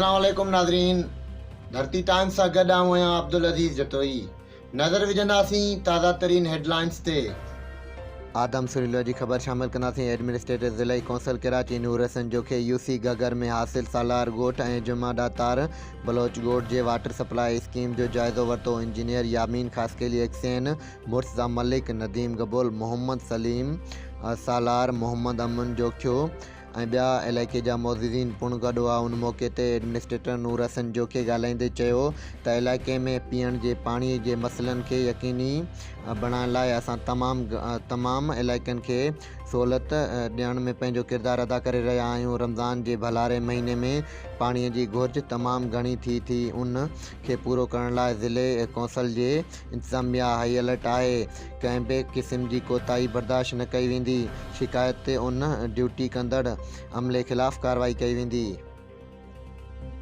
अस्सलाम वालेकुम नाज़रीन। धरती टाइम्स सां गॾु आहियां अब्दुल अज़ीज़ जतोई। नज़र विझंदासीं ताज़ा तरीन हेडलाइंस ते। आदम सुरीलो जी ख़बर शामिल कंदासीं। एडमिनिस्ट्रेटिव ज़िले कौंसल कराची नूर हसन जो यूसी गगर में हासिल सालार ॻोठ ऐं जुमाडा तार बलोच ॻोठ जे वाटर सप्लाई स्कीम जो जाइज़ो वरितो। इंजीनियर यामीन खासकेली एक्सेन मुर्तज़ा मलिक नदीम गबुल मोहम्मद सलीम सालार मोहम्मद अमन जो थियो ऐं ॿिया इलाइक़े जा मौजूदीन पिणु गॾु हुआ। उन मौक़े ते एडमिनिस्ट्रेटर नूर हसन जोखे ॻाल्हाईंदे चयो त इलाइक़े में पीअण जे पाणीअ जे मसइलनि खे यकीनी बणाइण लाइ असां तमामु इलाइक़नि खे सहूलियत ॾियण में पंहिंजो किरदारु अदा करे रहिया आहियूं। रमज़ान जे भलारे महीने में पाणीअ जी घुर्ज तमामु घणी थी उन खे पूरो करण लाइ ज़िले कौंसल जे इंतिज़ामिया हाई अलर्ट आहे। कंहिं बि क़िस्म जी कोताही बर्दाश्त न कई वेंदी। शिकायत ते उन ड्यूटी कंदड़ अमले ख़िलाफ़ कार्रवाई कई वेंदी।